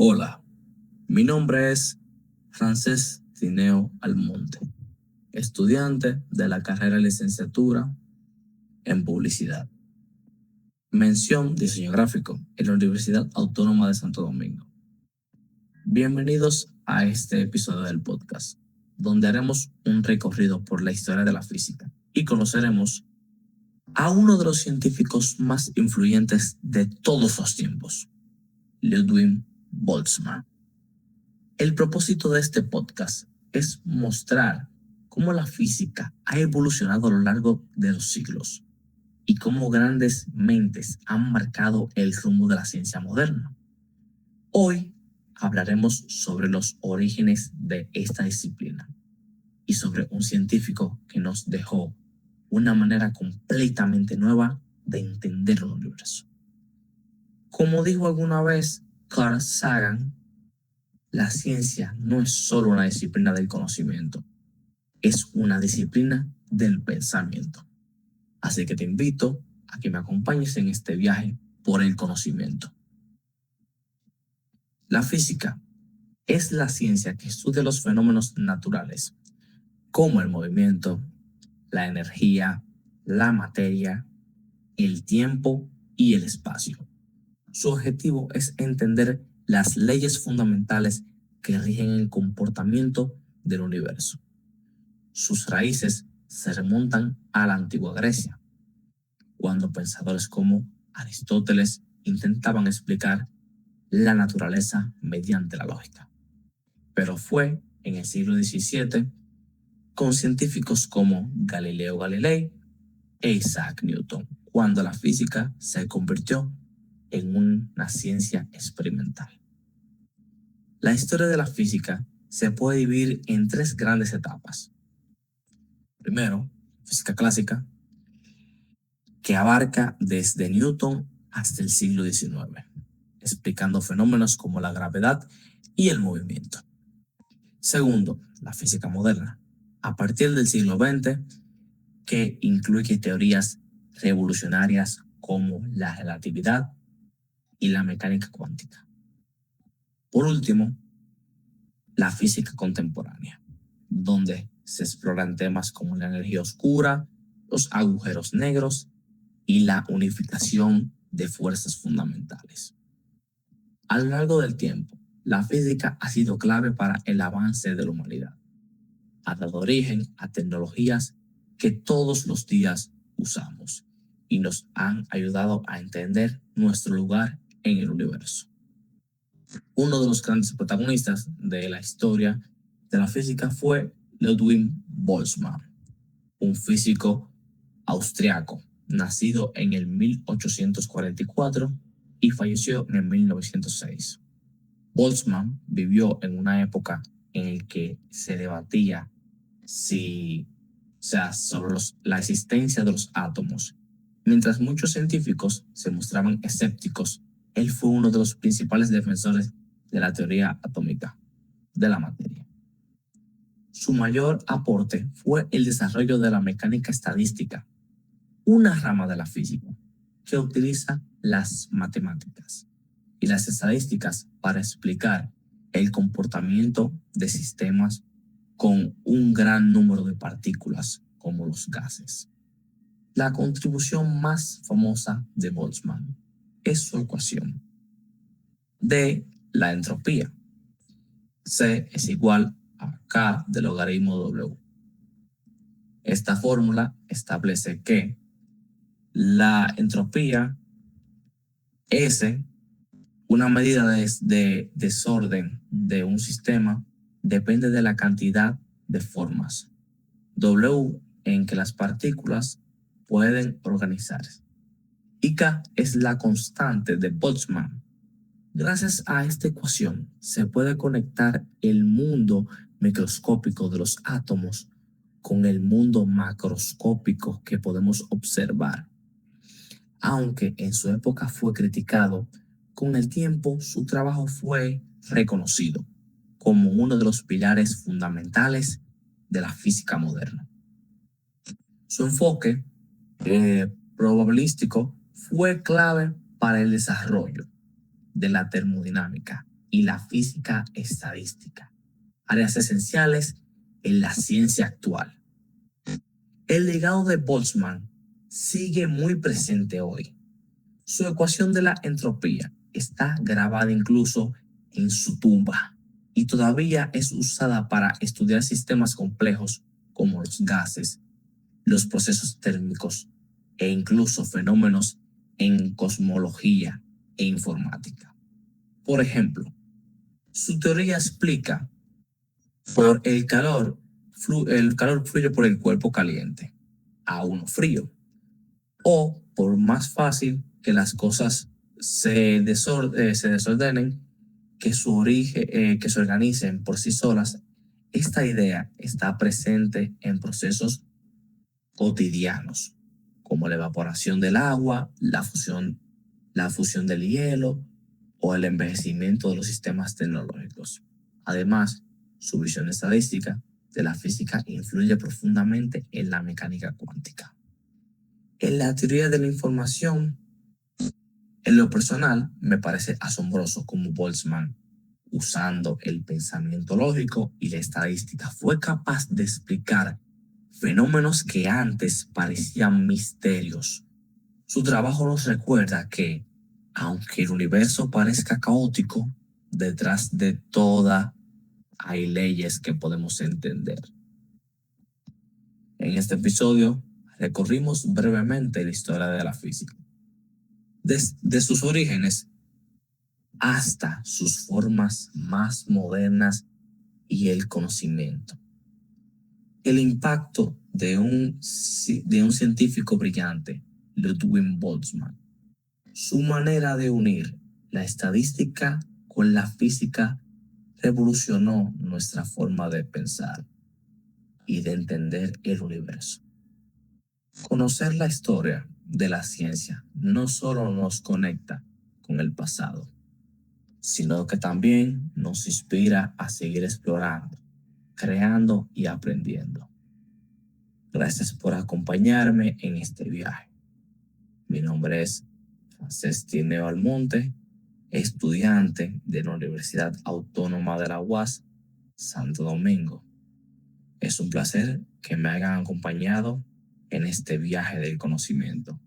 Hola, mi nombre es Francés Tineo Almonte, estudiante de la carrera de licenciatura en publicidad. Mención diseño gráfico en la Universidad Autónoma de Santo Domingo. Bienvenidos a este episodio del podcast, donde haremos un recorrido por la historia de la física y conoceremos a uno de los científicos más influyentes de todos los tiempos, Ludwig Boltzmann. El propósito de este podcast es mostrar cómo la física ha evolucionado a lo largo de los siglos y cómo grandes mentes han marcado el rumbo de la ciencia moderna. Hoy hablaremos sobre los orígenes de esta disciplina y sobre un científico que nos dejó una manera completamente nueva de entender el universo. Como dijo alguna vez Carl Sagan, la ciencia no es solo una disciplina del conocimiento, es una disciplina del pensamiento. Así que te invito a que me acompañes en este viaje por el conocimiento. La física es la ciencia que estudia los fenómenos naturales, como el movimiento, la energía, la materia, el tiempo y el espacio. Su objetivo es entender las leyes fundamentales que rigen el comportamiento del universo. Sus raíces se remontan a la antigua Grecia, cuando pensadores como Aristóteles intentaban explicar la naturaleza mediante la lógica. Pero fue en el siglo XVII con científicos como Galileo Galilei e Isaac Newton cuando la física se convirtió en una ciencia experimental. La historia de la física se puede dividir en tres grandes etapas. Primero, física clásica, que abarca desde Newton hasta el siglo XIX, explicando fenómenos como la gravedad y el movimiento. Segundo, la física moderna, a partir del siglo XX, que incluye teorías revolucionarias como la relatividad y la mecánica cuántica. Por último, la física contemporánea, donde se exploran temas como la energía oscura, los agujeros negros y la unificación de fuerzas fundamentales. A lo largo del tiempo, la física ha sido clave para el avance de la humanidad. Ha dado origen a tecnologías que todos los días usamos y nos han ayudado a entender nuestro lugar en el universo. Uno de los grandes protagonistas de la historia de la física fue Ludwig Boltzmann, un físico austriaco, nacido en el 1844 y falleció en el 1906. Boltzmann vivió en una época en la que se debatía sobre la existencia de los átomos. Mientras muchos científicos se mostraban escépticos, él fue uno de los principales defensores de la teoría atómica de la materia. Su mayor aporte fue el desarrollo de la mecánica estadística, una rama de la física que utiliza las matemáticas y las estadísticas para explicar el comportamiento de sistemas con un gran número de partículas como los gases. La contribución más famosa de Boltzmann es su ecuación de la entropía. C es igual a K del logaritmo W. Esta fórmula establece que la entropía S, una medida de desorden de un sistema, depende de la cantidad de formas W en que las partículas pueden organizarse. Y K es la constante de Boltzmann. Gracias a esta ecuación se puede conectar el mundo microscópico de los átomos con el mundo macroscópico que podemos observar. Aunque en su época fue criticado, con el tiempo su trabajo fue reconocido como uno de los pilares fundamentales de la física moderna. Su enfoque probabilístico fue clave para el desarrollo de la termodinámica y la física estadística, áreas esenciales en la ciencia actual. El legado de Boltzmann sigue muy presente hoy. Su ecuación de la entropía está grabada incluso en su tumba y todavía es usada para estudiar sistemas complejos como los gases, los procesos térmicos e incluso fenómenos en cosmología e informática. Por ejemplo, su teoría explica por el calor fluye por el cuerpo caliente a uno frío, o por más fácil que las cosas se desordenen, que se organicen por sí solas. Esta idea está presente en procesos cotidianos, como la evaporación del agua, la fusión del hielo o el envejecimiento de los sistemas tecnológicos. Además, su visión estadística de la física influye profundamente en la mecánica cuántica. En la teoría de la información, en lo personal, me parece asombroso cómo Boltzmann, usando el pensamiento lógico y la estadística, fue capaz de explicar fenómenos que antes parecían misterios. Su trabajo nos recuerda que, aunque el universo parezca caótico, detrás de toda hay leyes que podemos entender. En este episodio recorrimos brevemente la historia de la física, desde sus orígenes hasta sus formas más modernas y el conocimiento. El impacto de un científico brillante, Ludwig Boltzmann, su manera de unir la estadística con la física revolucionó nuestra forma de pensar y de entender el universo. Conocer la historia de la ciencia no solo nos conecta con el pasado, sino que también nos inspira a seguir explorando, creando y aprendiendo. Gracias por acompañarme en este viaje. Mi nombre es Francés Tineo Almonte, estudiante de la Universidad Autónoma de la UAS, Santo Domingo. Es un placer que me hayan acompañado en este viaje del conocimiento.